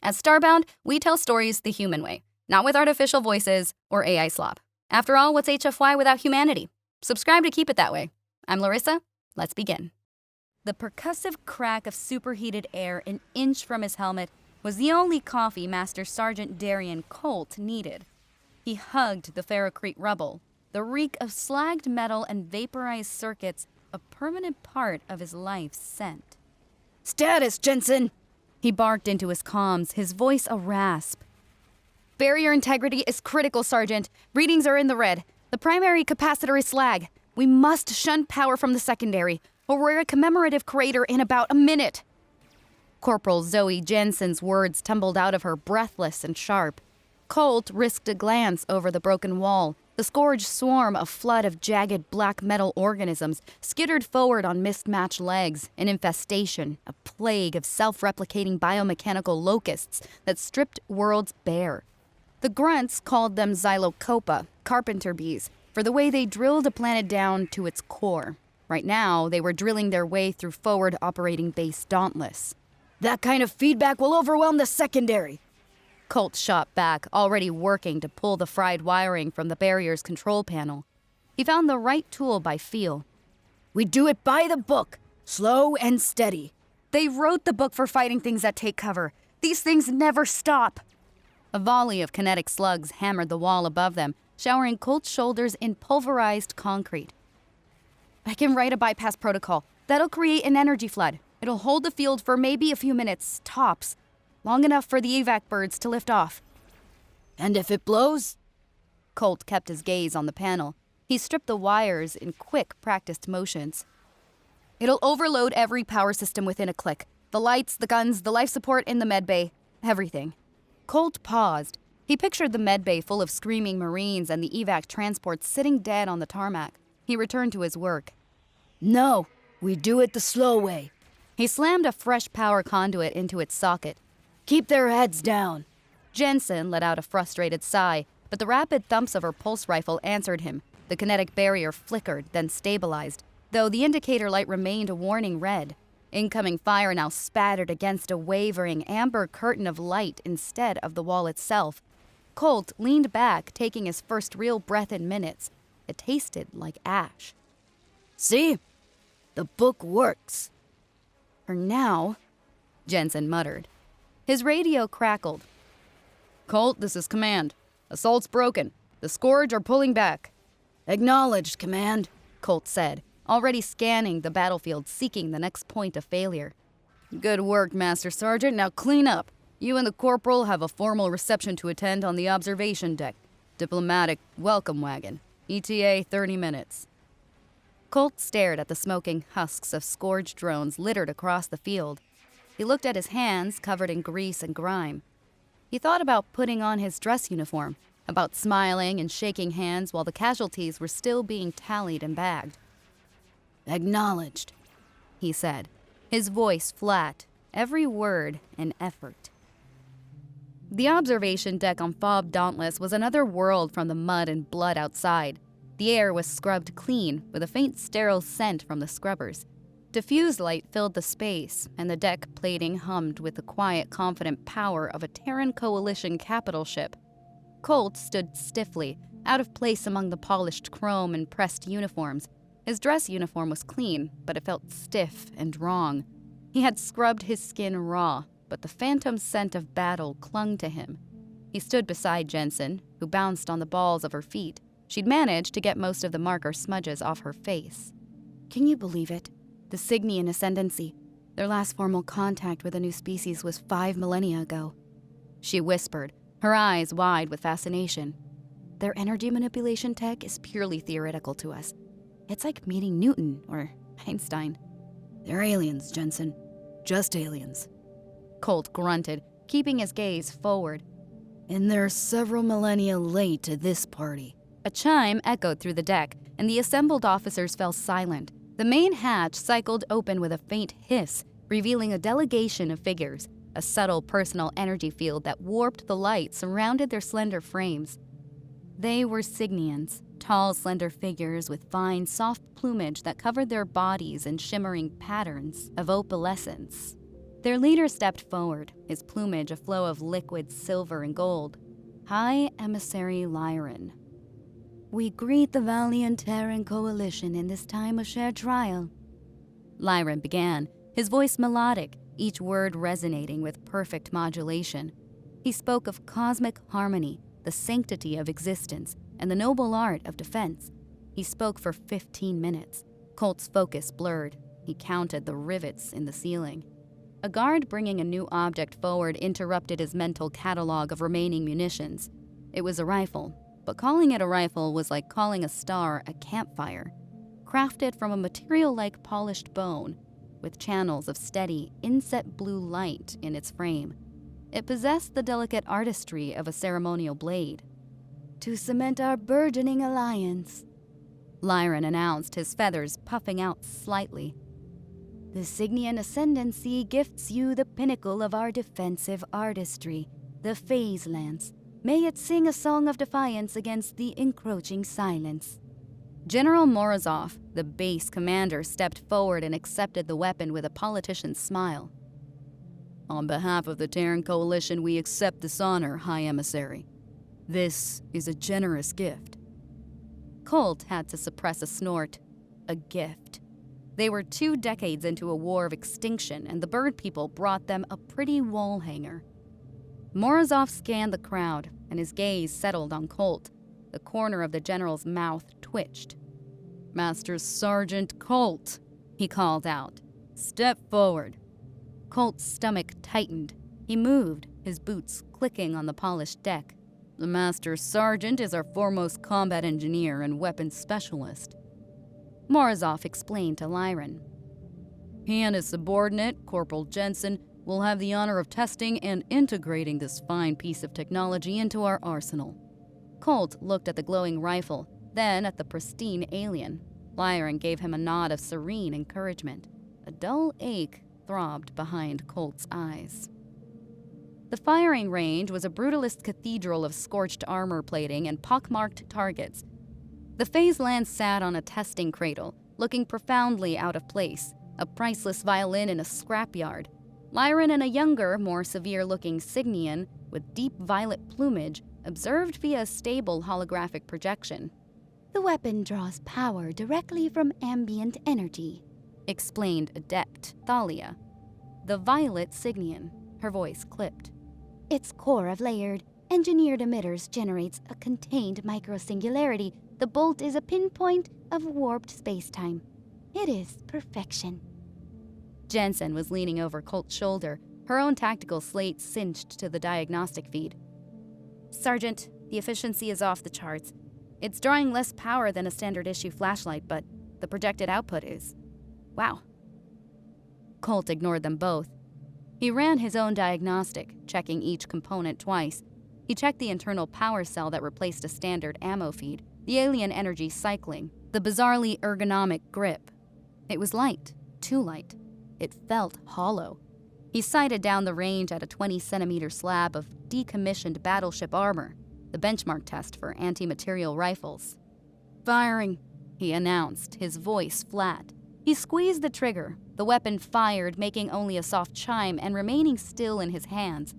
At Starbound, we tell stories the human way, not with artificial voices or AI slop. After all, what's HFY without humanity? Subscribe to keep it that way. I'm Larissa. Let's begin. The percussive crack of superheated air an inch from his helmet was the only coffee Master Sergeant Darian Colt needed. He hugged the ferrocrete rubble, the reek of slagged metal and vaporized circuits a permanent part of his life's scent. "Status, Jensen!" He barked into his comms, his voice a rasp. "Barrier integrity is critical, Sergeant. Readings are in the red. The primary capacitor is slag. We must shunt power from the secondary, or we're a commemorative crater in about a minute." Corporal Zoe Jensen's words tumbled out of her, breathless and sharp. Colt risked a glance over the broken wall. The scourge swarm, a flood of jagged black metal organisms, skittered forward on mismatched legs, an infestation, a plague of self-replicating biomechanical locusts that stripped worlds bare. The grunts called them xylocopa, carpenter bees, for the way they drilled a planet down to its core. Right now, they were drilling their way through forward operating base Dauntless. "That kind of feedback will overwhelm the secondary." Colt shot back, already working to pull the fried wiring from the barrier's control panel. He found the right tool by feel. "We do it by the book, slow and steady." "They wrote the book for fighting things that take cover. These things never stop." A volley of kinetic slugs hammered the wall above them, showering Colt's shoulders in pulverized concrete. "I can write a bypass protocol. That'll create an energy flood. It'll hold the field for maybe a few minutes, tops. Long enough for the evac birds to lift off." "And if it blows?" Colt kept his gaze on the panel. He stripped the wires in quick, practiced motions. "It'll overload every power system within a click. The lights, the guns, the life support in the medbay. Everything." Colt paused. He pictured the medbay full of screaming Marines and the evac transports sitting dead on the tarmac. He returned to his work. "No, we do it the slow way." He slammed a fresh power conduit into its socket. "Keep their heads down." Jensen let out a frustrated sigh, but the rapid thumps of her pulse rifle answered him. The kinetic barrier flickered, then stabilized, though the indicator light remained a warning red. Incoming fire now spattered against a wavering amber curtain of light instead of the wall itself. Colt leaned back, taking his first real breath in minutes. It tasted like ash. "See? The book works." "For now," Jensen muttered. His radio crackled. "Colt, this is command. Assault's broken. The Scourge are pulling back." "Acknowledged, Command," Colt said, already scanning the battlefield, seeking the next point of failure. "Good work, Master Sergeant. Now clean up. You and the Corporal have a formal reception to attend on the observation deck. Diplomatic welcome wagon. ETA 30 minutes. Colt stared at the smoking husks of Scourge drones littered across the field. He looked at his hands covered in grease and grime. He thought about putting on his dress uniform, about smiling and shaking hands while the casualties were still being tallied and bagged. "Acknowledged," he said, his voice flat, every word an effort. The observation deck on Fob Dauntless was another world from the mud and blood outside. The air was scrubbed clean, with a faint sterile scent from the scrubbers. Diffused light filled the space, and the deck plating hummed with the quiet, confident power of a Terran Coalition capital ship. Colt stood stiffly, out of place among the polished chrome and pressed uniforms. His dress uniform was clean, but it felt stiff and wrong. He had scrubbed his skin raw, but the phantom scent of battle clung to him. He stood beside Jensen, who bounced on the balls of her feet. She'd managed to get most of the marker smudges off her face. "Can you believe it? The Cygnian Ascendancy. Their last formal contact with a new species was 5 millennia ago," she whispered, her eyes wide with fascination. "Their energy manipulation tech is purely theoretical to us. It's like meeting Newton or Einstein." "They're aliens, Jensen. Just aliens." Colt grunted, keeping his gaze forward. "And they're several millennia late to this party." A chime echoed through the deck, and the assembled officers fell silent. The main hatch cycled open with a faint hiss, revealing a delegation of figures. A subtle personal energy field that warped the light surrounded their slender frames. They were Cygnians, tall, slender figures with fine, soft plumage that covered their bodies in shimmering patterns of opalescence. Their leader stepped forward, his plumage a flow of liquid silver and gold. High Emissary Lyran. We greet the valiant Terran coalition in this time of shared trial. Lyran began, his voice melodic, each word resonating with perfect modulation. He spoke of cosmic harmony, the sanctity of existence, and the noble art of defense. He spoke for 15 minutes. Colt's focus blurred. He counted the rivets in the ceiling. A guard bringing a new object forward interrupted his mental catalog of remaining munitions. It was a rifle, but calling it a rifle was like calling a star a campfire. Crafted from a material like polished bone, with channels of steady, inset blue light in its frame. It possessed the delicate artistry of a ceremonial blade. To cement our burgeoning alliance, Lyran announced, his feathers puffing out slightly. The Signian Ascendancy gifts you the pinnacle of our defensive artistry, the Phase Lance. May it sing a song of defiance against the encroaching silence. General Morozov, the base commander, stepped forward and accepted the weapon with a politician's smile. On behalf of the Terran Coalition, we accept this honor, High Emissary. This is a generous gift. Colt had to suppress a snort. A gift. They were 2 decades into a war of extinction, and the bird people brought them a pretty wall hanger. Morozov scanned the crowd, and his gaze settled on Colt. The corner of the general's mouth twitched. Master Sergeant Colt, he called out. Step forward. Colt's stomach tightened. He moved, his boots clicking on the polished deck. The Master Sergeant is our foremost combat engineer and weapons specialist. Morozov explained to Lyran. He and his subordinate, Corporal Jensen, will have the honor of testing and integrating this fine piece of technology into our arsenal. Colt looked at the glowing rifle, then at the pristine alien. Lyran gave him a nod of serene encouragement. A dull ache throbbed behind Colt's eyes. The firing range was a brutalist cathedral of scorched armor plating and pockmarked targets. The Phase Lance sat on a testing cradle, looking profoundly out of place, a priceless violin in a scrapyard. Lyran and a younger, more severe-looking Signian with deep violet plumage observed via a stable holographic projection. The weapon draws power directly from ambient energy, explained Adept Thalia, the violet Signian, her voice clipped. Its core of layered, engineered emitters generates a contained microsingularity. The bolt is a pinpoint of warped spacetime. It is perfection. Jensen was leaning over Colt's shoulder, her own tactical slate cinched to the diagnostic feed. Sergeant, the efficiency is off the charts. It's drawing less power than a standard issue flashlight, but the projected output is. Wow. Colt ignored them both. He ran his own diagnostic, checking each component twice. He checked the internal power cell that replaced a standard ammo feed, the alien energy cycling, the bizarrely ergonomic grip. It was light, too light. It felt hollow. He sighted down the range at a 20-centimeter slab of decommissioned battleship armor, the benchmark test for anti-material rifles. Firing, he announced, his voice flat. He squeezed the trigger. The weapon fired, making only a soft chime and remaining still in his hands.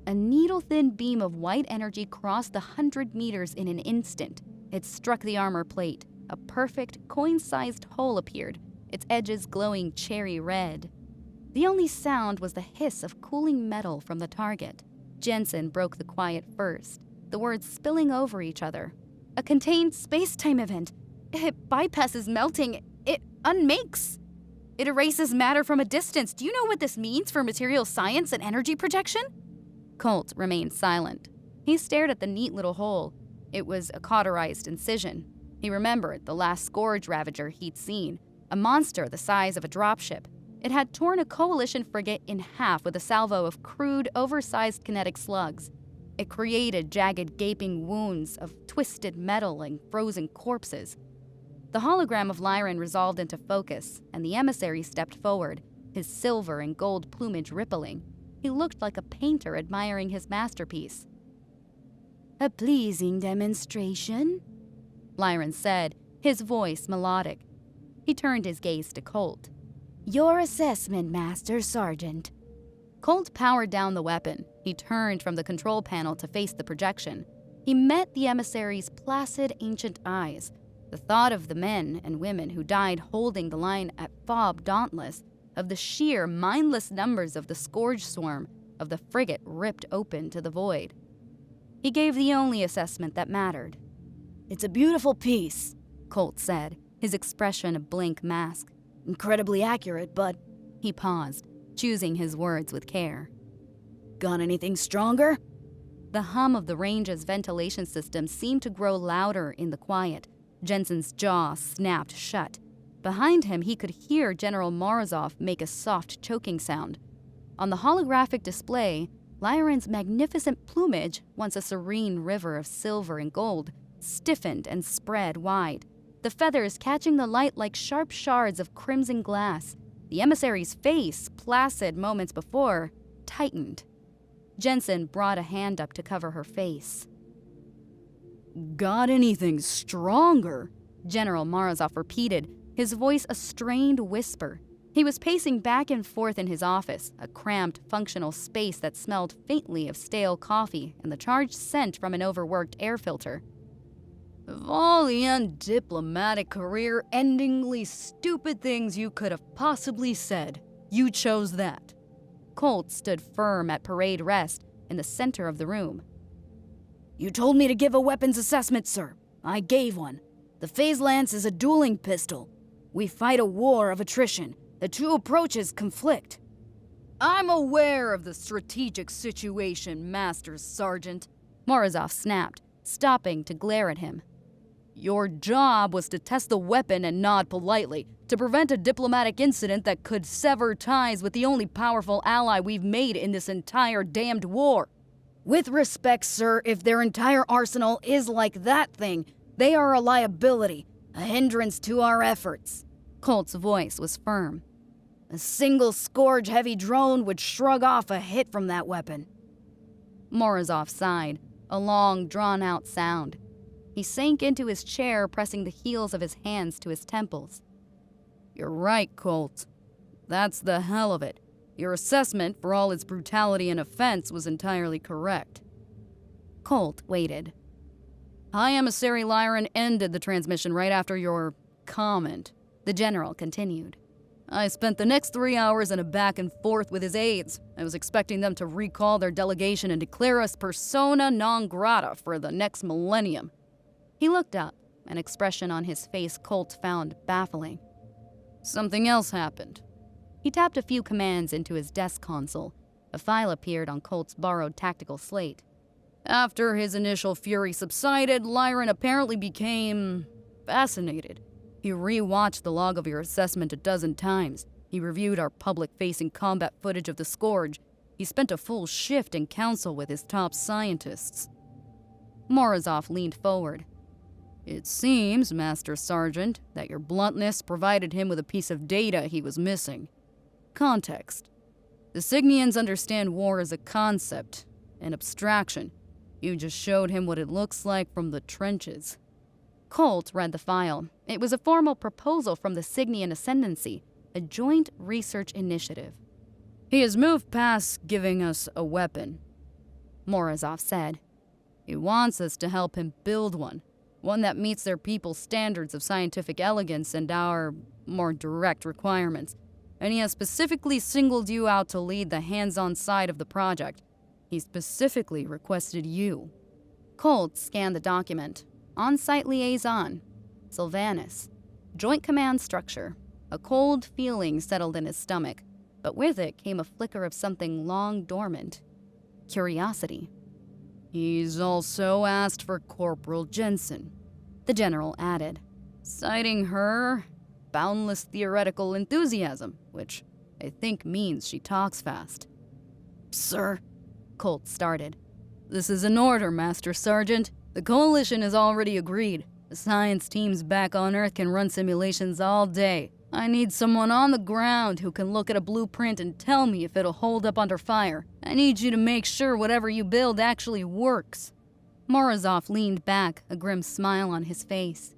A needle-thin beam of white energy crossed the 100 meters in an instant. It struck the armor plate. A perfect, coin-sized hole appeared, its edges glowing cherry red. The only sound was the hiss of cooling metal from the target. Jensen broke the quiet first, the words spilling over each other. A contained space-time event. It bypasses melting. It unmakes. It erases matter from a distance. Do you know what this means for material science and energy projection? Colt remained silent. He stared at the neat little hole. It was a cauterized incision. He remembered the last Scourge Ravager he'd seen, a monster the size of a dropship. It had torn a coalition frigate in half with a salvo of crude, oversized kinetic slugs. It created jagged, gaping wounds of twisted metal and frozen corpses. The hologram of Lyran resolved into focus, and the emissary stepped forward, his silver and gold plumage rippling. He looked like a painter admiring his masterpiece. A pleasing demonstration, Lyran said, his voice melodic. He turned his gaze to Colt. Your assessment, Master Sergeant. Colt powered down the weapon. He turned from the control panel to face the projection. He met the emissary's placid, ancient eyes. The thought of the men and women who died holding the line at Fob Dauntless, of the sheer, mindless numbers of the scourge swarm, of the frigate ripped open to the void. He gave the only assessment that mattered. "It's a beautiful piece," Colt said, his expression a blank mask. "Incredibly accurate, but..." He paused, choosing his words with care. "Got anything stronger?" The hum of the range's ventilation system seemed to grow louder in the quiet. Jensen's jaw snapped shut. Behind him, he could hear General Morozov make a soft choking sound. On the holographic display, Lyran's magnificent plumage, once a serene river of silver and gold, stiffened and spread wide, the feathers catching the light like sharp shards of crimson glass. The emissary's face, placid moments before, tightened. Jensen brought a hand up to cover her face. "Got anything stronger?" General Morozov repeated, his voice a strained whisper. He was pacing back and forth in his office, a cramped, functional space that smelled faintly of stale coffee and the charged scent from an overworked air filter. "Of all the undiplomatic, career-endingly stupid things you could have possibly said, you chose that." Colt stood firm at parade rest in the center of the room. "You told me to give a weapons assessment, sir. I gave one. The phase lance is a dueling pistol. We fight a war of attrition. The two approaches conflict." "I'm aware of the strategic situation, Master Sergeant," Morozov snapped, stopping to glare at him. "Your job was to test the weapon and nod politely, to prevent a diplomatic incident that could sever ties with the only powerful ally we've made in this entire damned war. With respect, sir, if their entire arsenal is like that thing, they are a liability, a hindrance to our efforts." Colt's voice was firm. "A single Scourge-heavy drone would shrug off a hit from that weapon." Morozov sighed, a long, drawn-out sound. He sank into his chair, pressing the heels of his hands to his temples. "You're right, Colt. That's the hell of it. Your assessment, for all its brutality and offense, was entirely correct." Colt waited. "High Emissary Lyran ended the transmission right after your comment," the general continued. "I spent the next 3 hours in a back and forth with his aides. I was expecting them to recall their delegation and declare us persona non grata for the next millennium." He looked up, an expression on his face Colt found baffling. "Something else happened." He tapped a few commands into his desk console. A file appeared on Colt's borrowed tactical slate. "After his initial fury subsided, Lyran apparently became fascinated. He re-watched the log of your assessment a dozen times. He reviewed our public-facing combat footage of the Scourge. He spent a full shift in council with his top scientists." Morozov leaned forward. "It seems, Master Sergeant, that your bluntness provided him with a piece of data he was missing. Context. The Signians understand war as a concept, an abstraction. You just showed him what it looks like from the trenches." Colt read the file. It was a formal proposal from the Signian Ascendancy, a joint research initiative. "He has moved past giving us a weapon," Morozov said. "He wants us to help him build one that meets their people's standards of scientific elegance and our more direct requirements. And he has specifically singled you out to lead the hands-on side of the project. He specifically requested you." Colt scanned the document. On-site liaison. Sylvanus. Joint command structure. A cold feeling settled in his stomach, but with it came a flicker of something long dormant. Curiosity. "He's also asked for Corporal Jensen," the general added, citing her boundless theoretical enthusiasm, which I think means she talks fast. "Sir," Colt started. "This is an order, Master Sergeant. The Coalition has already agreed. The science teams back on Earth can run simulations all day. I need someone on the ground who can look at a blueprint and tell me if it'll hold up under fire. I need you to make sure whatever you build actually works." Morozov leaned back, a grim smile on his face.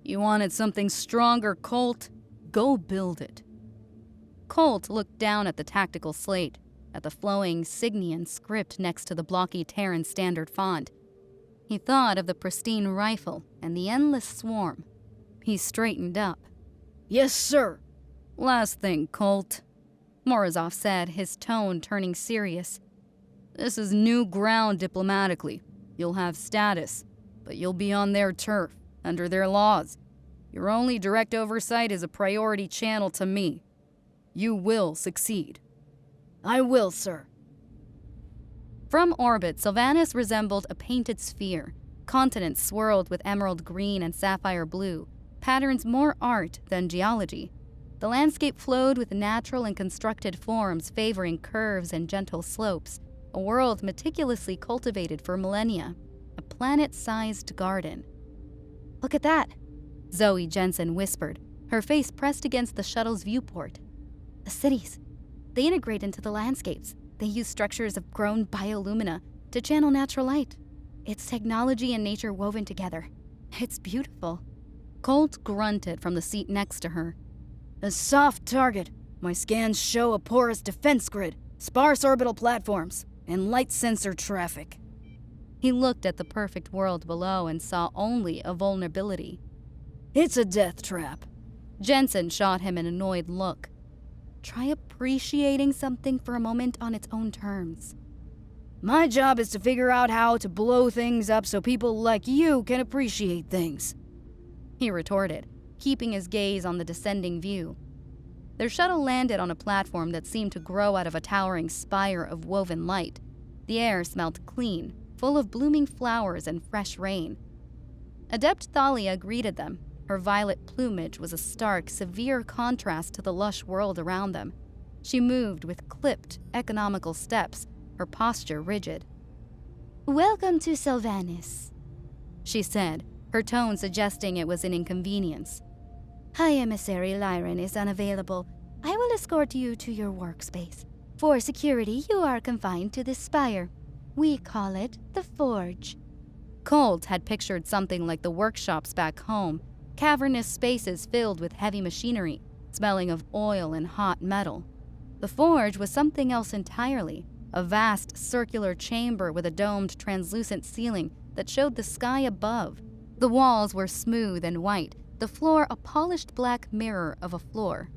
"You wanted something stronger, Colt? Go build it." Colt looked down at the tactical slate. at the flowing Signian script next to the blocky Terran standard font. He thought of the pristine rifle and the endless swarm. He straightened up. Yes, sir. Last thing, Colt, Morozov said, his tone turning serious. This is new ground diplomatically. You'll have status, but you'll be on their turf, under their laws. Your only direct oversight is a priority channel to me. You will succeed. I will, sir. From orbit, Sylvanus resembled a painted sphere, continents swirled with emerald green and sapphire blue, patterns more art than geology. The landscape flowed with natural and constructed forms favoring curves and gentle slopes, a world meticulously cultivated for millennia, a planet-sized garden. Look at that, Zoe Jensen whispered, her face pressed against the shuttle's viewport. the cities. They integrate into the landscapes. They use structures of grown biolumina to channel natural light. It's technology and nature woven together. It's beautiful. Colt grunted from the seat next to her. A soft target. My scans show a porous defense grid, sparse orbital platforms, and light sensor traffic. He looked at the perfect world below and saw only a vulnerability. It's a death trap. Jensen shot him an annoyed look. Try appreciating something for a moment on its own terms. My job is to figure out how to blow things up so people like you can appreciate things, he retorted, keeping his gaze on the descending view. Their shuttle landed on a platform that seemed to grow out of a towering spire of woven light. The air smelled clean, full of blooming flowers and fresh rain. Adept Thalia greeted them. Her violet plumage was a stark, severe contrast to the lush world around them. She moved with clipped, economical steps, her posture rigid. Welcome to Sylvanus, she said, her tone suggesting it was an inconvenience. High Emissary Lyran is unavailable. I will escort you to your workspace. For security, you are confined to this spire. We call it the Forge. Colt had pictured something like the workshops back home, cavernous spaces filled with heavy machinery, smelling of oil and hot metal. The Forge was something else entirely, a vast circular chamber with a domed, translucent ceiling that showed the sky above. The walls were smooth and white, the floor a polished black mirror of a floor.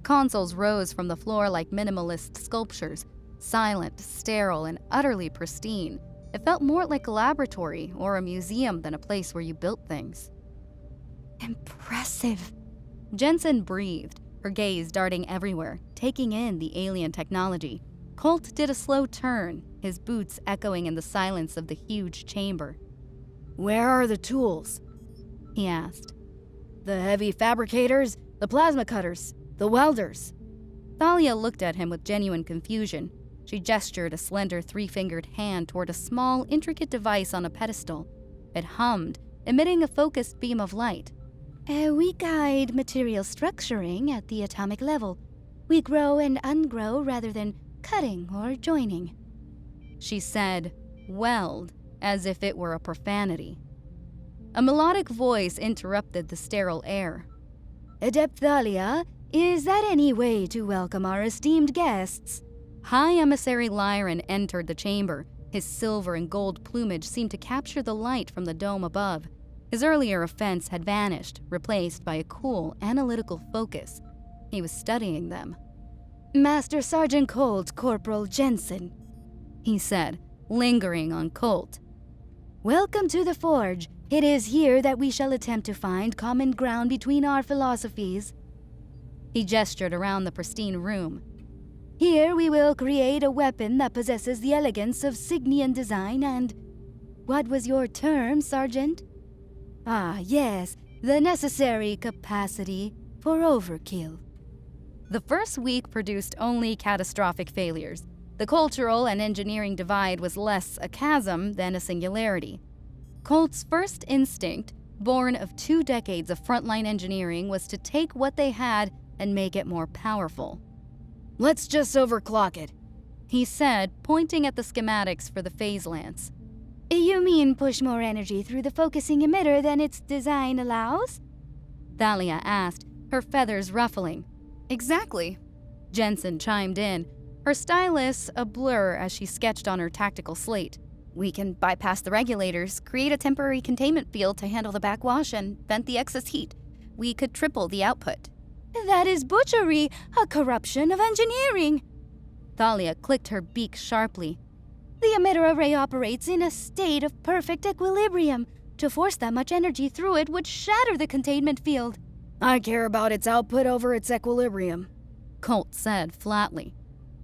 Consoles rose from the floor like minimalist sculptures, silent, sterile, and utterly pristine. It felt more like a laboratory or a museum than a place where you built things. Impressive. Jensen breathed, her gaze darting everywhere, taking in the alien technology. Colt did a slow turn, his boots echoing in the silence of the huge chamber. Where are the tools? He asked. The heavy fabricators, the plasma cutters, the welders. Thalia looked at him with genuine confusion. She gestured a slender three-fingered hand toward a small, intricate device on a pedestal. It hummed, emitting a focused beam of light. We guide material structuring at the atomic level. We grow and ungrow rather than cutting or joining, she said, weld, as if it were a profanity. A melodic voice interrupted the sterile air. Adept Thalia, is that any way to welcome our esteemed guests? High Emissary Lyran entered the chamber. His silver and gold plumage seemed to capture the light from the dome above. His earlier offense had vanished, replaced by a cool, analytical focus. He was studying them. Master Sergeant Colt Corporal Jensen, he said, lingering on Colt. Welcome to the Forge. It is here that we shall attempt to find common ground between our philosophies. He gestured around the pristine room. Here we will create a weapon that possesses the elegance of Signian design and... What was your term, Sergeant? Ah, yes, the necessary capacity for overkill. The first week produced only catastrophic failures. The cultural and engineering divide was less a chasm than a singularity. Colt's first instinct, born of 2 decades of frontline engineering, was to take what they had and make it more powerful. Let's just overclock it, he said, pointing at the schematics for the phase lance. You mean push more energy through the focusing emitter than its design allows? Thalia asked, her feathers ruffling. Exactly, Jensen chimed in, her stylus a blur as she sketched on her tactical slate. We can bypass the regulators, create a temporary containment field to handle the backwash, and vent the excess heat. We could triple the output. That is butchery, a corruption of engineering. Thalia clicked her beak sharply. The emitter array operates in a state of perfect equilibrium. To force that much energy through it would shatter the containment field. I care about its output over its equilibrium, Colt said flatly.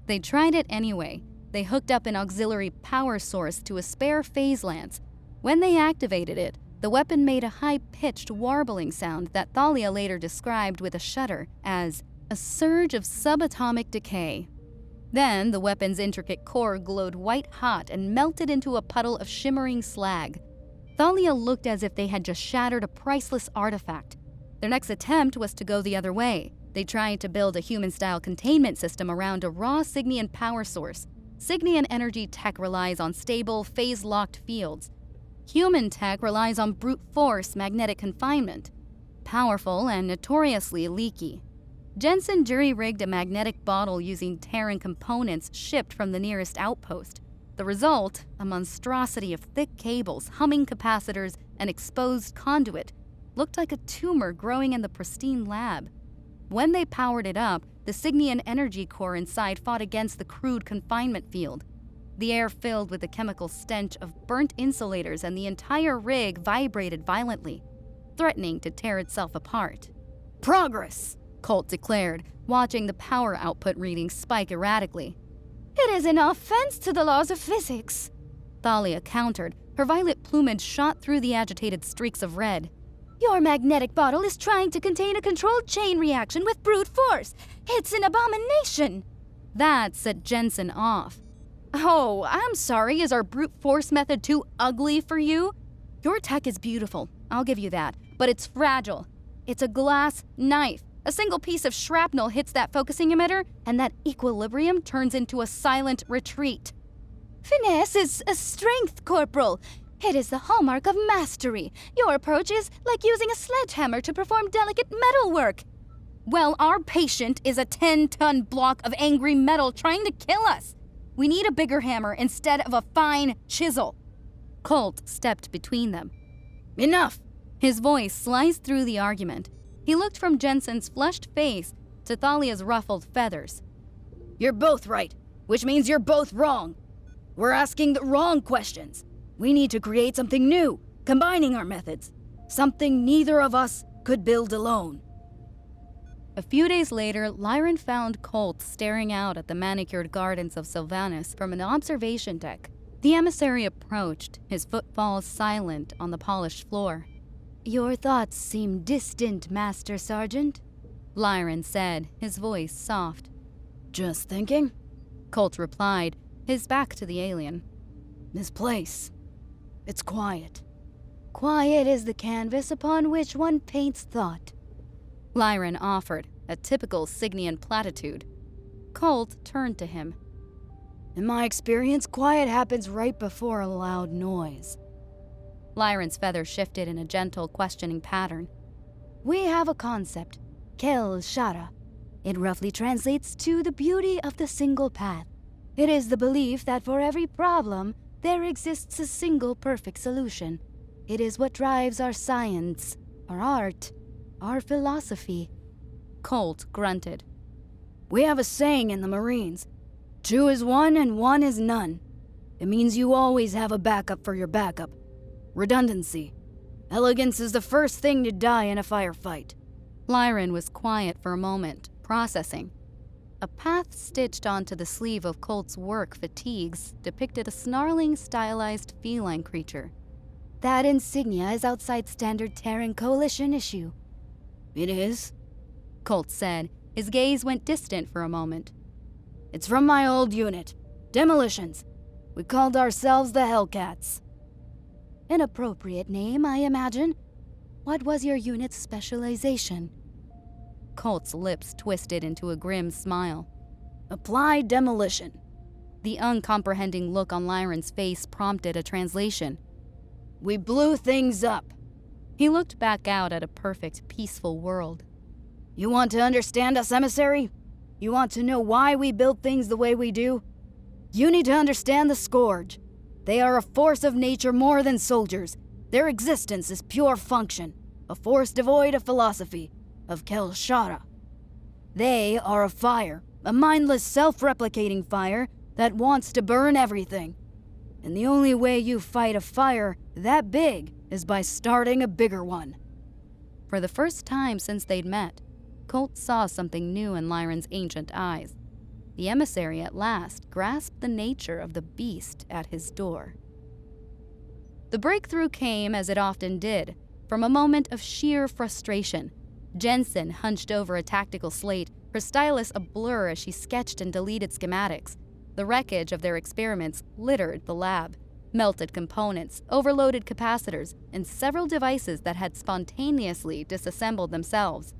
They tried it anyway. They hooked up an auxiliary power source to a spare phase lance. When they activated it, the weapon made a high-pitched warbling sound that Thalia later described with a shudder as a surge of subatomic decay. Then the weapon's intricate core glowed white-hot and melted into a puddle of shimmering slag. Thalia looked as if they had just shattered a priceless artifact. Their next attempt was to go the other way. They tried to build a human-style containment system around a raw Signian power source. Signian energy tech relies on stable, phase-locked fields. Human tech relies on brute force magnetic confinement. Powerful and notoriously leaky. Jensen jury-rigged a magnetic bottle using Terran components shipped from the nearest outpost. The result, a monstrosity of thick cables, humming capacitors, and exposed conduit, looked like a tumor growing in the pristine lab. When they powered it up, the Signian energy core inside fought against the crude confinement field. The air filled with the chemical stench of burnt insulators, and the entire rig vibrated violently, threatening to tear itself apart. Progress, Colt declared, watching the power output readings spike erratically. It is an offense to the laws of physics, Thalia countered. Her violet plumage shot through the agitated streaks of red. Your magnetic bottle is trying to contain a controlled chain reaction with brute force. It's an abomination. That set Jensen off. Oh, I'm sorry, is our brute force method too ugly for you? Your tech is beautiful, I'll give you that, but it's fragile. It's a glass knife. A single piece of shrapnel hits that focusing emitter, and that equilibrium turns into a silent retreat. Finesse is a strength, Corporal. It is the hallmark of mastery. Your approach is like using a sledgehammer to perform delicate metalwork. Well, our patient is a 10-ton block of angry metal trying to kill us. We need a bigger hammer instead of a fine chisel. Colt stepped between them. Enough! His voice sliced through the argument. He looked from Jensen's flushed face to Thalia's ruffled feathers. You're both right, which means you're both wrong. We're asking the wrong questions. We need to create something new, combining our methods. Something neither of us could build alone. A few days later, Lyran found Colt staring out at the manicured gardens of Sylvanus from an observation deck. The emissary approached, his footfalls silent on the polished floor. Your thoughts seem distant, Master Sergeant, Lyran said, his voice soft. Just thinking? Colt replied, his back to the alien. This place, it's quiet. Quiet is the canvas upon which one paints thought, Lyran offered, a typical Signian platitude. Colt turned to him. In my experience, quiet happens right before a loud noise. Lyran's feather shifted in a gentle, questioning pattern. We have a concept, Kel Shara. It roughly translates to the beauty of the single path. It is the belief that for every problem, there exists a single perfect solution. It is what drives our science, our art, our philosophy. Colt grunted. We have a saying in the Marines. 2 is 1 and 1 is none. It means you always have a backup for your backup. Redundancy. Elegance is the first thing to die in a firefight. Lyran was quiet for a moment, processing. A path stitched onto the sleeve of Colt's work fatigues depicted a snarling, stylized feline creature. That insignia is outside standard Terran Coalition issue. It is? Colt said. His gaze went distant for a moment. It's from my old unit. Demolitions. We called ourselves the Hellcats. An appropriate name, I imagine. What was your unit's specialization? Colt's lips twisted into a grim smile. Applied demolition. The uncomprehending look on Lyran's face prompted a translation. We blew things up. He looked back out at a perfect, peaceful world. You want to understand us, emissary? You want to know why we build things the way we do? You need to understand the Scourge. They are a force of nature more than soldiers. Their existence is pure function, a force devoid of philosophy, of Kelshara. They are a fire, a mindless self-replicating fire that wants to burn everything. And the only way you fight a fire that big is by starting a bigger one. For the first time since they'd met, Colt saw something new in Lyron's ancient eyes. The emissary at last grasped the nature of the beast at his door. The breakthrough came, as it often did, from a moment of sheer frustration. Jensen hunched over a tactical slate, her stylus a blur as she sketched and deleted schematics. The wreckage of their experiments littered the lab. Melted components, overloaded capacitors, and several devices that had spontaneously disassembled themselves.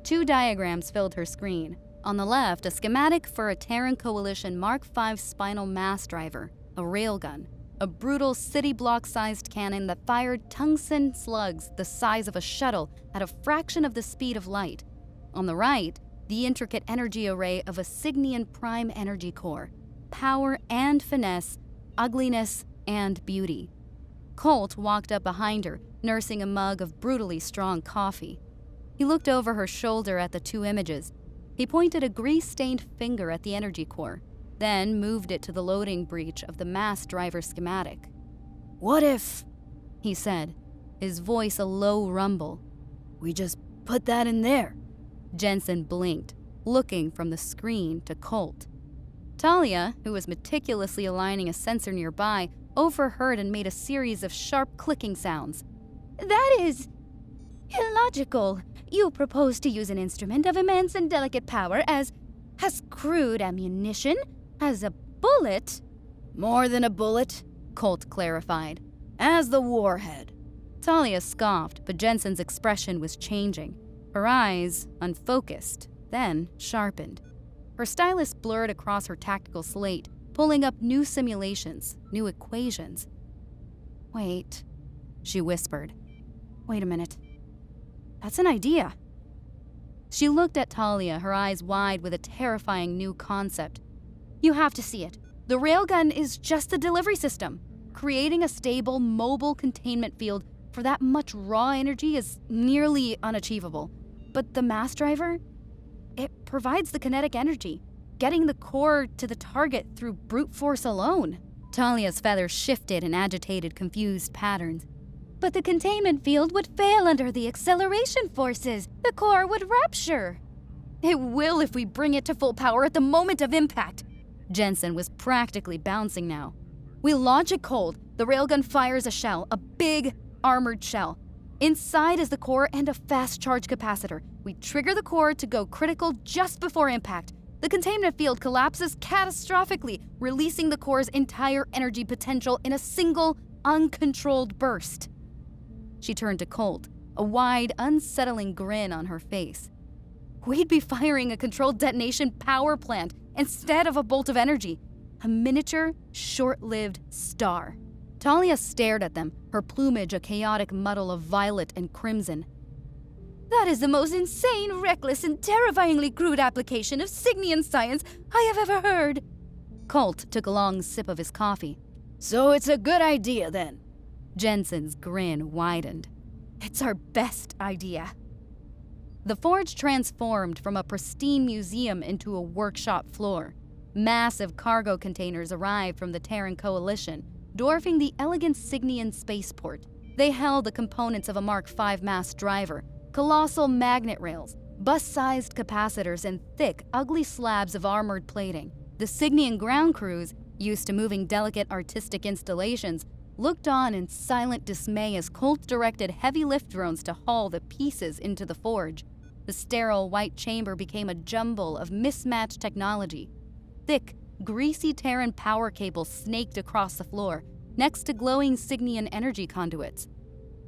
2 diagrams filled her screen. On the left, a schematic for a Terran Coalition Mark V spinal mass driver, a railgun, a brutal city block-sized cannon that fired tungsten slugs the size of a shuttle at a fraction of the speed of light. On the right, the intricate energy array of a Cygnian prime energy core, power and finesse, ugliness and beauty. Colt walked up behind her, nursing a mug of brutally strong coffee. He looked over her shoulder at the 2 images. He pointed a grease-stained finger at the energy core, then moved it to the loading breech of the mass driver schematic. What if, he said, his voice a low rumble. We just put that in there? Jensen blinked, looking from the screen to Colt. Talia, who was meticulously aligning a sensor nearby, overheard and made a series of sharp clicking sounds. That is illogical. You propose to use an instrument of immense and delicate power as crude ammunition, as a bullet. More than a bullet, Colt clarified. As the warhead. Talia scoffed, but Jensen's expression was changing. Her eyes, unfocused, then sharpened. Her stylus blurred across her tactical slate, pulling up new simulations, new equations. Wait, she whispered. Wait a minute. That's an idea. She looked at Talia, her eyes wide with a terrifying new concept. You have to see it. The railgun is just the delivery system. Creating a stable, mobile containment field for that much raw energy is nearly unachievable. But the mass driver? It provides the kinetic energy, getting the core to the target through brute force alone. Talia's feathers shifted in agitated, confused patterns. But the containment field would fail under the acceleration forces. The core would rupture. It will if we bring it to full power at the moment of impact. Jensen was practically bouncing now. We launch it cold. The railgun fires a shell, a big armored shell. Inside is the core and a fast charge capacitor. We trigger the core to go critical just before impact. The containment field collapses catastrophically, releasing the core's entire energy potential in a single, uncontrolled burst. She turned to Colt, a wide, unsettling grin on her face. We'd be firing a controlled detonation power plant instead of a bolt of energy. A miniature, short-lived star. Talia stared at them, her plumage a chaotic muddle of violet and crimson. That is the most insane, reckless, and terrifyingly crude application of Cygnian science I have ever heard. Colt took a long sip of his coffee. So it's a good idea, then. Jensen's grin widened. It's our best idea. The forge transformed from a pristine museum into a workshop floor. Massive cargo containers arrived from the Terran Coalition, dwarfing the elegant Cygnian spaceport. They held the components of a Mark V mass driver, colossal magnet rails, bus-sized capacitors, and thick, ugly slabs of armored plating. The Cygnian ground crews, used to moving delicate artistic installations, looked on in silent dismay as Colt directed heavy lift drones to haul the pieces into the forge. The sterile white chamber became a jumble of mismatched technology. Thick, greasy Terran power cables snaked across the floor, next to glowing Cygnian energy conduits.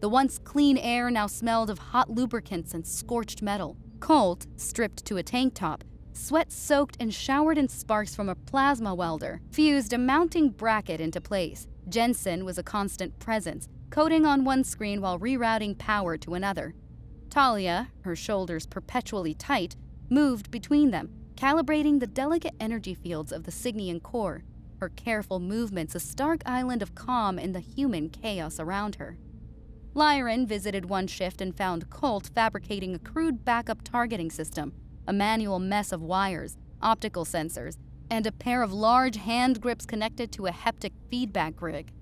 The once clean air now smelled of hot lubricants and scorched metal. Colt, stripped to a tank top, sweat-soaked and showered in sparks from a plasma welder, fused a mounting bracket into place. Jensen was a constant presence, coding on one screen while rerouting power to another. Talia, her shoulders perpetually tight, moved between them, calibrating the delicate energy fields of the Cygnian core, her careful movements a stark island of calm in the human chaos around her. Lyran visited one shift and found Colt fabricating a crude backup targeting system, a manual mess of wires, optical sensors, and a pair of large hand grips connected to a haptic feedback rig.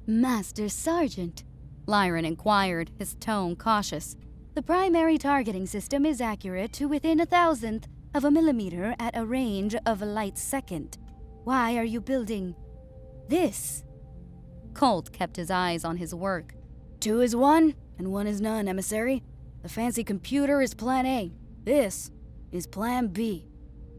Master Sergeant, Lyran inquired, his tone cautious. the primary targeting system is accurate to within 1,000th of a millimeter at a range of a light second. Why are you building this? Colt kept his eyes on his work. 2 is 1, and 1 is none, emissary. The fancy computer is Plan A. This is Plan B.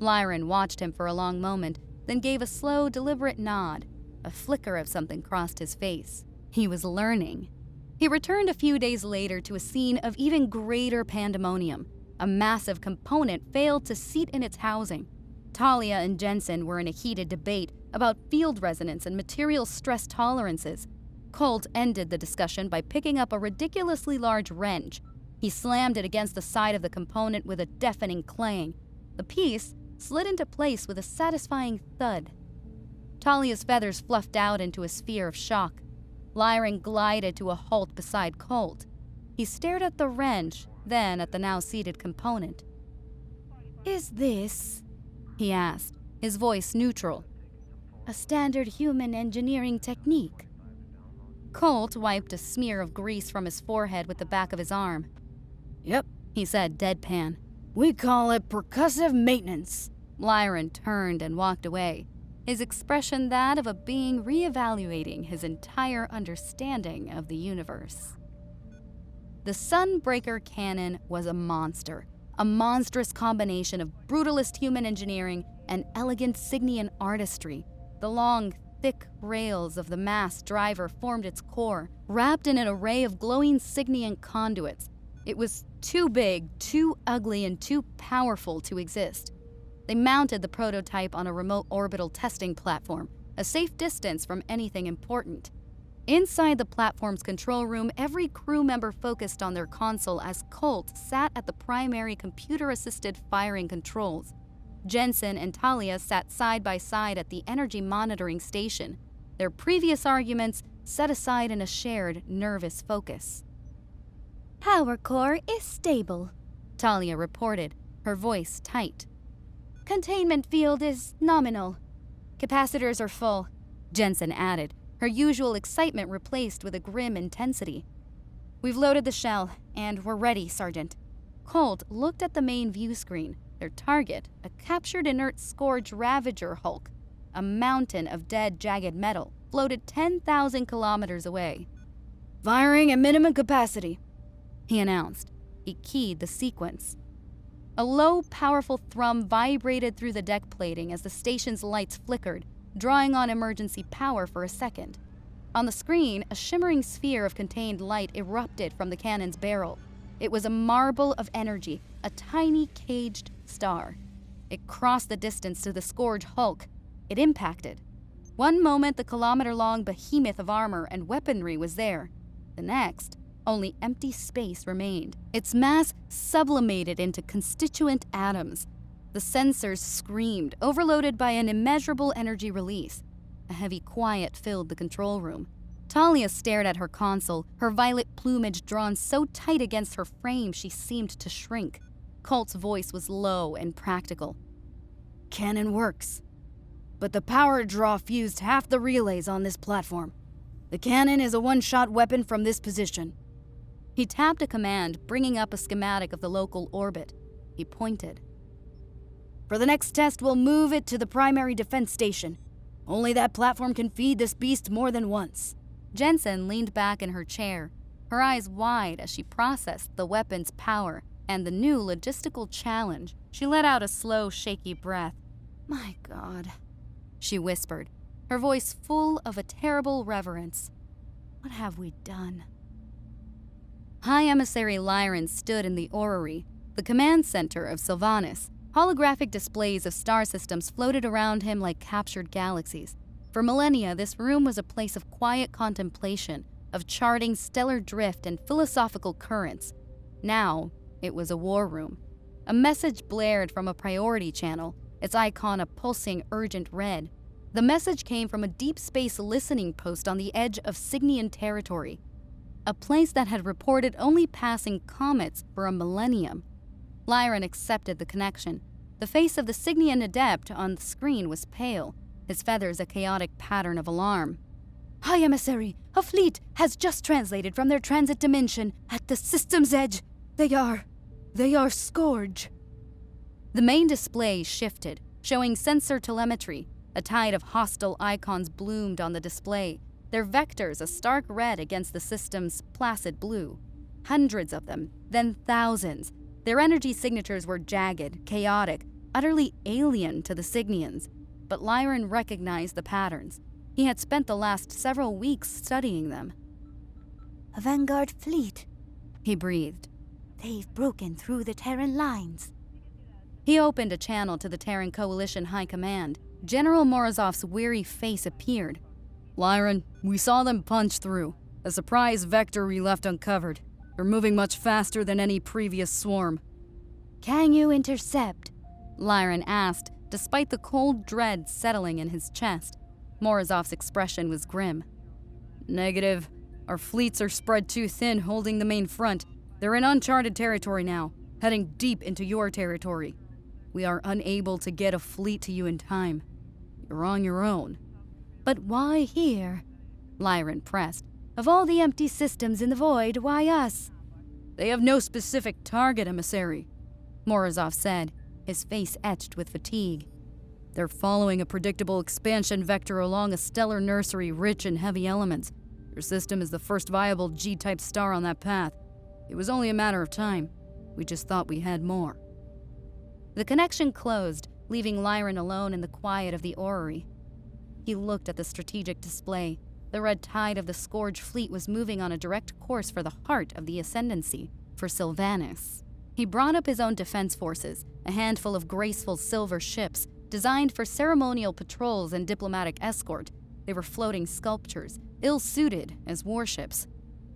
Lyran watched him for a long moment, then gave a slow, deliberate nod. A flicker of something crossed his face. He was learning. He returned a few days later to a scene of even greater pandemonium. A massive component failed to seat in its housing. Talia and Jensen were in a heated debate about field resonance and material stress tolerances. Colt ended the discussion by picking up a ridiculously large wrench. He slammed it against the side of the component with a deafening clang. The piece slid into place with a satisfying thud. Talia's feathers fluffed out into a sphere of shock. Lyran glided to a halt beside Colt. He stared at the wrench, then at the now-seated component. Is this, He asked, his voice neutral. a standard human engineering technique? Colt wiped a smear of grease from his forehead with the back of his arm. Yep, He said, deadpan. we call it percussive maintenance. Lyran turned and walked away, his expression that of a being reevaluating his entire understanding of the universe. The Sunbreaker cannon was a monstrous combination of brutalist human engineering and elegant Cygnian artistry. The long, thick rails of the mass driver formed its core, wrapped in an array of glowing Cygnian conduits. It was too big, too ugly, and too powerful to exist. They mounted the prototype on a remote orbital testing platform, a safe distance from anything important. Inside the platform's control room, every crew member focused on their console as Colt sat at the primary computer-assisted firing controls. Jensen and Talia sat side by side at the energy monitoring station, their previous arguments set aside in a shared, nervous focus. Power core is stable. Talia reported, her voice tight. Containment field is nominal. Capacitors are full, Jensen added, her usual excitement replaced with a grim intensity. We've loaded the shell, and we're ready, Sergeant. Colt looked at the main view screen. Their target, a captured inert scourge Ravager Hulk, a mountain of dead, jagged metal, floated 10,000 kilometers away. Firing at minimum capacity, He announced. He keyed the sequence. A low, powerful thrum vibrated through the deck plating as the station's lights flickered, drawing on emergency power for a second. On the screen, a shimmering sphere of contained light erupted from the cannon's barrel. It was a marble of energy, a tiny caged star. It crossed the distance to the Scourge Hulk. It impacted. One moment, the kilometer-long behemoth of armor and weaponry was there. The next, only empty space remained. Its mass sublimated into constituent atoms. The sensors screamed, overloaded by an immeasurable energy release. A heavy quiet filled the control room. Talia stared at her console, her violet plumage drawn so tight against her frame she seemed to shrink. Colt's voice was low and practical. cannon works. But the power draw fused half the relays on this platform. The cannon is a one-shot weapon from this position. He tapped a command, bringing up a schematic of the local orbit. He pointed. For the next test, we'll move it to the primary defense station. Only that platform can feed this beast more than once. Jensen leaned back in her chair, her eyes wide as she processed the weapon's power and the new logistical challenge. She let out a slow, shaky breath. My God, she whispered, her voice full of a terrible reverence. What have we done? High Emissary Lyran stood in the orrery, the command center of Sylvanas. Holographic displays of star systems floated around him like captured galaxies. For millennia, this room was a place of quiet contemplation, of charting stellar drift and philosophical currents. Now, it was a war room. A message blared from a priority channel. its icon a pulsing, urgent red. The message came from a deep space listening post on the edge of Cygnian territory, a place that had reported only passing comets for a millennium. Lyran accepted the connection. The face of the Cygnian adept on the screen was pale, his feathers a chaotic pattern of alarm. High Emissary, a fleet has just translated from their transit dimension at the system's edge. They are Scourge. The main display shifted, showing sensor telemetry. A tide of hostile icons bloomed on the display, their vectors a stark red against the system's placid blue. Hundreds of them, then thousands. Their energy signatures were jagged, chaotic, utterly alien to the Cygnians. But Lyran recognized the patterns. He had spent the last several weeks studying them. A vanguard fleet, He breathed. they've broken through the Terran lines. He opened a channel to the Terran Coalition High Command. General Morozov's weary face appeared. Lyran, we saw them punch through. A surprise vector we left uncovered. They're moving much faster than any previous swarm. Can you intercept? Lyran asked, despite the cold dread settling in his chest. Morozov's expression was grim. Negative. Our fleets are spread too thin, holding the main front. They're in uncharted territory now, heading deep into your territory. We are unable to get a fleet to you in time. You're on your own. But why here? Lyran pressed. Of all the empty systems in the void, why us? They have no specific target, emissary, Morozov said, his face etched with fatigue. They're following a predictable expansion vector along a stellar nursery rich in heavy elements. Your system is the first viable G-type star on that path. It was only a matter of time. We just thought we had more. The connection closed, leaving Lyran alone in the quiet of the orrery. He looked at the strategic display. The red tide of the Scourge fleet was moving on a direct course for the heart of the Ascendancy, for Sylvanas. He brought up his own defense forces, a handful of graceful silver ships, designed for ceremonial patrols and diplomatic escort. They were floating sculptures, ill-suited as warships.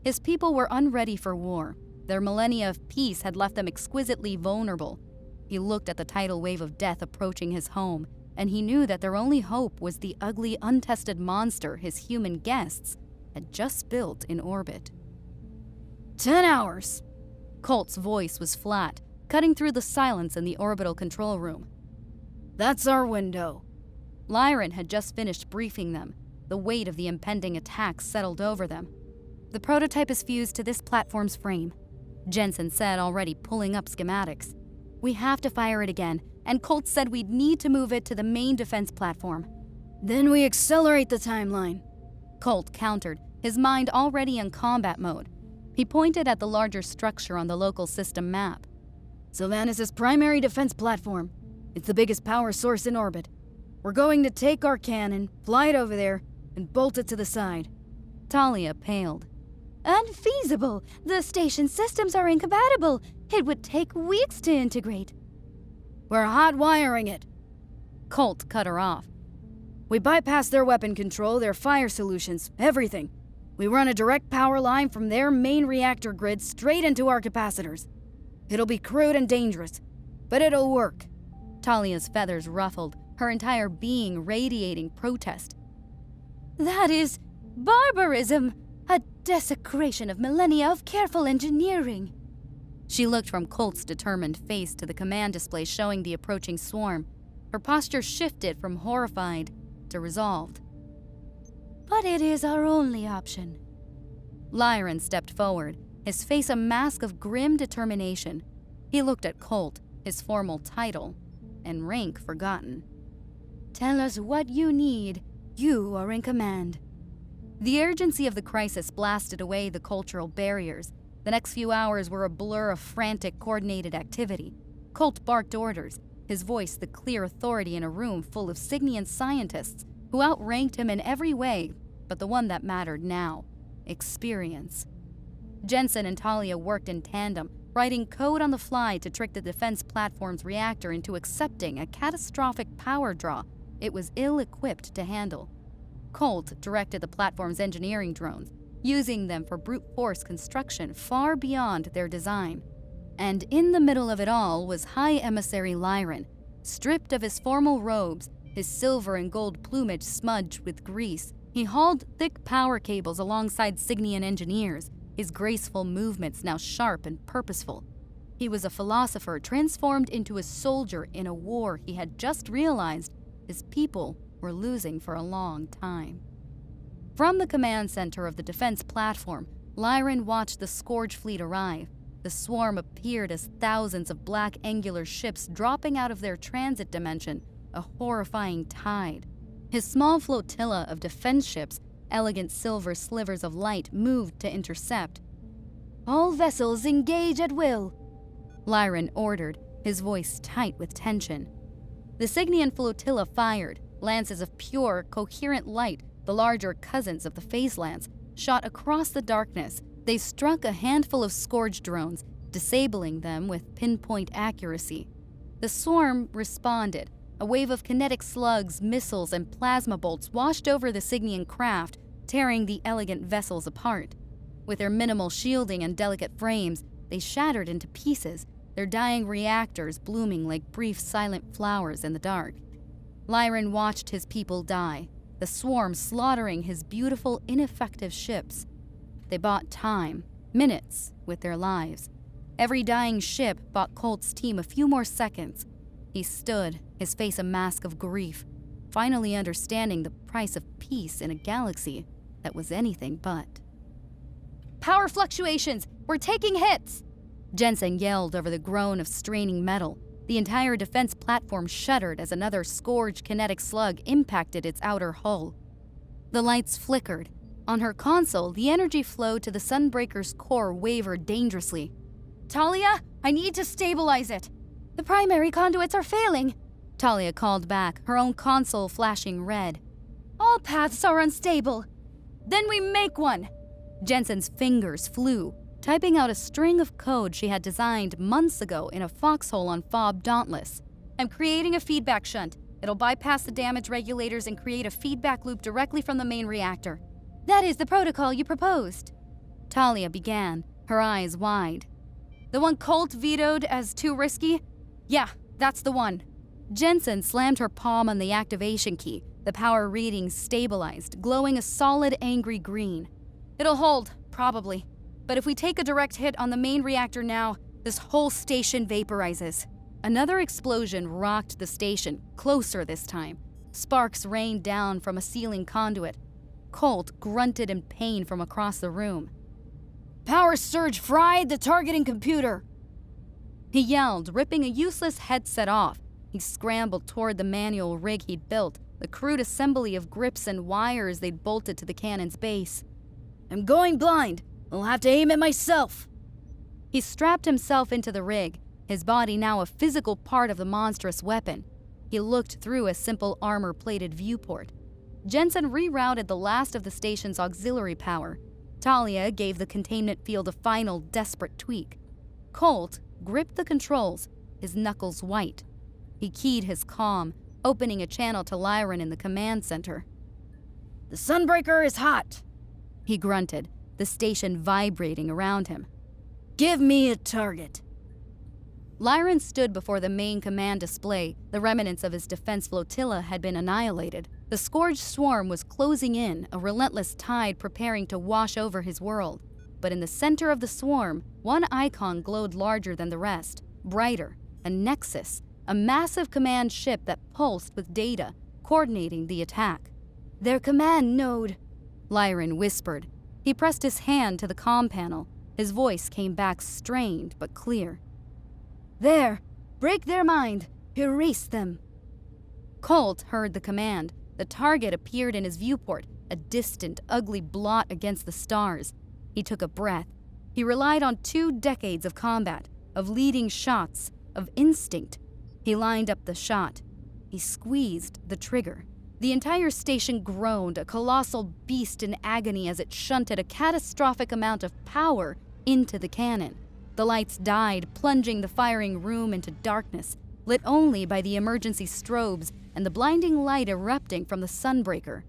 His people were unready for war. Their millennia of peace had left them exquisitely vulnerable. He looked at the tidal wave of death approaching his home, and he knew that their only hope was the ugly, untested monster his human guests had just built in orbit. 10 hours. Colt's voice was flat, cutting through the silence in the orbital control room. That's our window. Lyran had just finished briefing them. The weight of the impending attack settled over them. The prototype is fused to this platform's frame, Jensen said, already pulling up schematics. We have to fire it again, and Colt said we'd need to move it to the main defense platform. Then we accelerate the timeline. Colt countered, his mind already in combat mode. He pointed at the larger structure on the local system map. Sylvanas' primary defense platform. It's the biggest power source in orbit. We're going to take our cannon, fly it over there, and bolt it to the side. Talia paled. Unfeasible! The station systems are incompatible. It would take weeks to integrate. We're hot wiring it. Colt cut her off. We bypass their weapon control, their fire solutions, everything. We run a direct power line from their main reactor grid straight into our capacitors. It'll be crude and dangerous, but it'll work. Talia's feathers ruffled, her entire being radiating protest. That is barbarism! A desecration of millennia of careful engineering. She looked from Colt's determined face to the command display showing the approaching swarm. Her posture shifted from horrified to resolved. But it is our only option. Lyran stepped forward, his face a mask of grim determination. He looked at Colt, his formal title and rank forgotten. Tell us what you need. You are in command. The urgency of the crisis blasted away the cultural barriers. The next few hours were a blur of frantic, coordinated activity. Colt barked orders, his voice the clear authority in a room full of Cygnian scientists who outranked him in every way, but the one that mattered now: experience. Jensen and Talia worked in tandem, writing code on the fly to trick the defense platform's reactor into accepting a catastrophic power draw it was ill-equipped to handle. Colt directed the platform's engineering drones, using them for brute force construction far beyond their design. And in the middle of it all was High Emissary Lyran, Stripped of his formal robes, his silver and gold plumage smudged with grease, he hauled thick power cables alongside Signian engineers, his graceful movements now sharp and purposeful. He was a philosopher transformed into a soldier in a war he had just realized his people were losing for a long time. From the command center of the defense platform, Lyran watched the Scourge fleet arrive. The swarm appeared as thousands of black angular ships dropping out of their transit dimension, a horrifying tide. His small flotilla of defense ships, elegant silver slivers of light, moved to intercept. All vessels engage at will, Lyran ordered, his voice tight with tension. The Signian flotilla fired. Lances of pure, coherent light, the larger cousins of the phase lance, shot across the darkness. They struck a handful of Scourge drones, disabling them with pinpoint accuracy. The swarm responded. A wave of kinetic slugs, missiles, and plasma bolts washed over the Signian craft, tearing the elegant vessels apart. With their minimal shielding and delicate frames, they shattered into pieces, their dying reactors blooming like brief, silent flowers in the dark. Lyran watched his people die, the swarm slaughtering his beautiful, ineffective ships. They bought time, minutes, with their lives. Every dying ship bought Colt's team a few more seconds. He stood, his face a mask of grief, finally understanding the price of peace in a galaxy that was anything but. Power fluctuations! We're taking hits! Jensen yelled over the groan of straining metal. The entire defense platform shuddered as another Scourge kinetic slug impacted its outer hull. The lights flickered. On her console, the energy flow to the Sunbreaker's core wavered dangerously. Talia, I need to stabilize it. The primary conduits are failing, Talia called back, her own console flashing red. All paths are unstable. Then we make one. Jensen's fingers flew, typing out a string of code she had designed months ago in a foxhole on Fob Dauntless. I'm creating a feedback shunt. It'll bypass the damage regulators and create a feedback loop directly from the main reactor. That is the protocol you proposed, Talia began, her eyes wide. The one Colt vetoed as too risky? Yeah, that's the one. Jensen slammed her palm on the activation key. The power readings stabilized, glowing a solid, angry green. It'll hold, probably. But if we take a direct hit on the main reactor now, this whole station vaporizes. Another explosion rocked the station, closer this time. Sparks rained down from a ceiling conduit. Colt grunted in pain from across the room. Power surge fried the targeting computer, he yelled, ripping a useless headset off. He scrambled toward the manual rig he'd built, the crude assembly of grips and wires they'd bolted to the cannon's base. I'm going blind. I'll have to aim it myself. He strapped himself into the rig, his body now a physical part of the monstrous weapon. He looked through a simple armor-plated viewport. Jensen rerouted the last of the station's auxiliary power. Talia gave the containment field a final, desperate tweak. Colt gripped the controls, his knuckles white. He keyed his comm, opening a channel to Lyran in the command center. The Sunbreaker is hot, he grunted, the station vibrating around him. Give me a target. Lyran stood before the main command display. The remnants of his defense flotilla had been annihilated. The Scourge swarm was closing in, a relentless tide preparing to wash over his world. But in the center of the swarm, one icon glowed larger than the rest, brighter, a nexus, a massive command ship that pulsed with data, coordinating the attack. Their command node, Lyran whispered. He pressed his hand to the comm panel. His voice came back strained but clear. There, break their mind, erase them. Colt heard the command. The target appeared in his viewport, a distant, ugly blot against the stars. He took a breath. He relied on 2 decades of combat, of leading shots, of instinct. He lined up the shot. He squeezed the trigger. The entire station groaned, a colossal beast in agony as it shunted a catastrophic amount of power into the cannon. The lights died, plunging the firing room into darkness, lit only by the emergency strobes and the blinding light erupting from the Sunbreaker.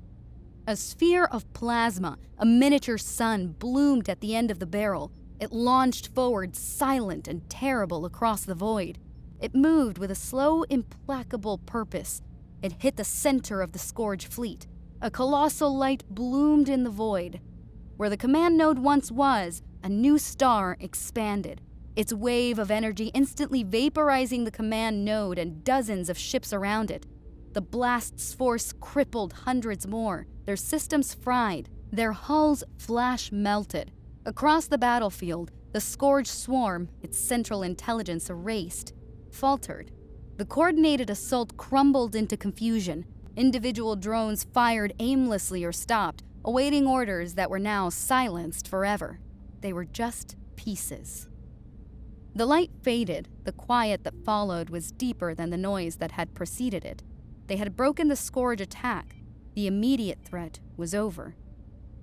A sphere of plasma, a miniature sun, bloomed at the end of the barrel. It launched forward, silent and terrible, across the void. It moved with a slow, implacable purpose. It hit the center of the Scourge fleet. A colossal light bloomed in the void. Where the command node once was, a new star expanded, its wave of energy instantly vaporizing the command node and dozens of ships around it. The blast's force crippled hundreds more, their systems fried, their hulls flash melted. Across the battlefield, the Scourge swarm, its central intelligence erased, faltered. The coordinated assault crumbled into confusion. Individual drones fired aimlessly or stopped, awaiting orders that were now silenced forever. They were just pieces. The light faded. The quiet that followed was deeper than the noise that had preceded it. They had broken the Scourge attack. The immediate threat was over.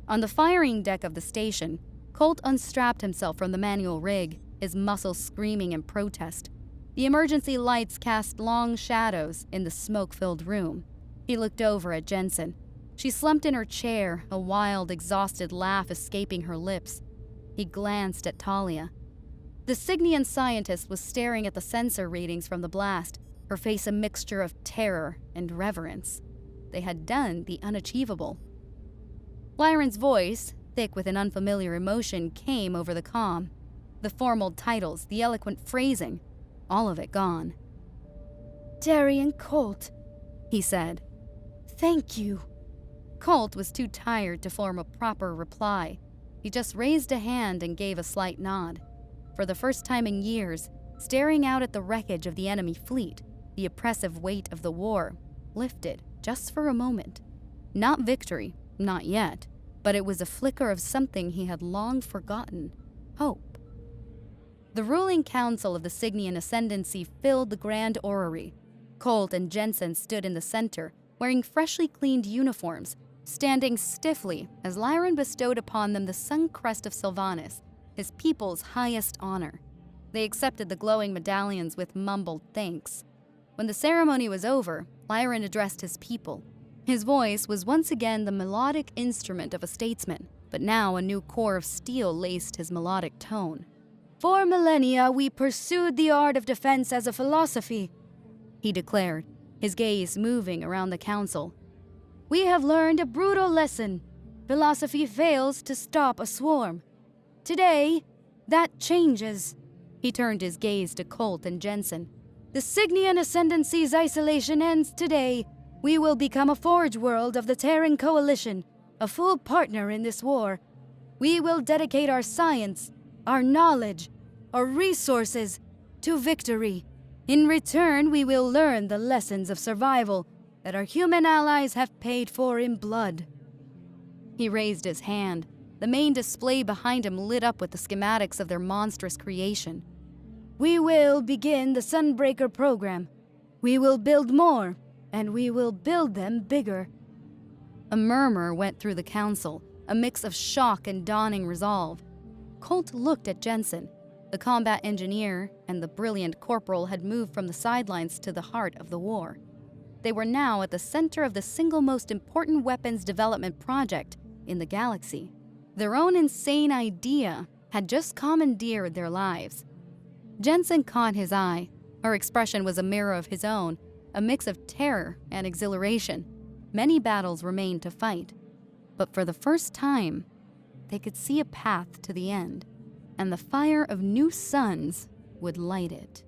On the firing deck of the station, Colt unstrapped himself from the manual rig, his muscles screaming in protest. The emergency lights cast long shadows in the smoke-filled room. He looked over at Jensen. She slumped in her chair, a wild, exhausted laugh escaping her lips. He glanced at Talia. The Cygnian scientist was staring at the sensor readings from the blast, her face a mixture of terror and reverence. They had done the unachievable. Lyron's voice, thick with an unfamiliar emotion, came over the comm. The formal titles, the eloquent phrasing, all of it gone. Darian Colt, he said. thank you. Colt was too tired to form a proper reply. He just raised a hand and gave a slight nod. For the first time in years, staring out at the wreckage of the enemy fleet, the oppressive weight of the war lifted just for a moment. Not victory, not yet, but it was a flicker of something he had long forgotten: hope. The ruling council of the Cygnian Ascendancy filled the grand orrery. Colt and Jensen stood in the center, wearing freshly cleaned uniforms, standing stiffly as Lyron bestowed upon them the sun crest of Sylvanas, his people's highest honor. They accepted the glowing medallions with mumbled thanks. When the ceremony was over, Lyron addressed his people. His voice was once again the melodic instrument of a statesman, but now a new core of steel laced his melodic tone. For millennia, we pursued the art of defense as a philosophy, he declared, his gaze moving around the council. We have learned a brutal lesson. Philosophy fails to stop a swarm. Today, that changes. He turned his gaze to Colt and Jensen. The Cygnian Ascendancy's isolation ends today. We will become a forge world of the Terran Coalition, a full partner in this war. We will dedicate our science, our knowledge, our resources to victory. In return, we will learn the lessons of survival that our human allies have paid for in blood. He raised his hand. The main display behind him lit up with the schematics of their monstrous creation. We will begin the Sunbreaker program. We will build more, and we will build them bigger. A murmur went through the council, a mix of shock and dawning resolve. Colt looked at Jensen. The combat engineer and the brilliant corporal had moved from the sidelines to the heart of the war. They were now at the center of the single most important weapons development project in the galaxy. Their own insane idea had just commandeered their lives. Jensen caught his eye. Her expression was a mirror of his own, a mix of terror and exhilaration. Many battles remained to fight, but for the first time, they could see a path to the end, and the fire of new suns would light it.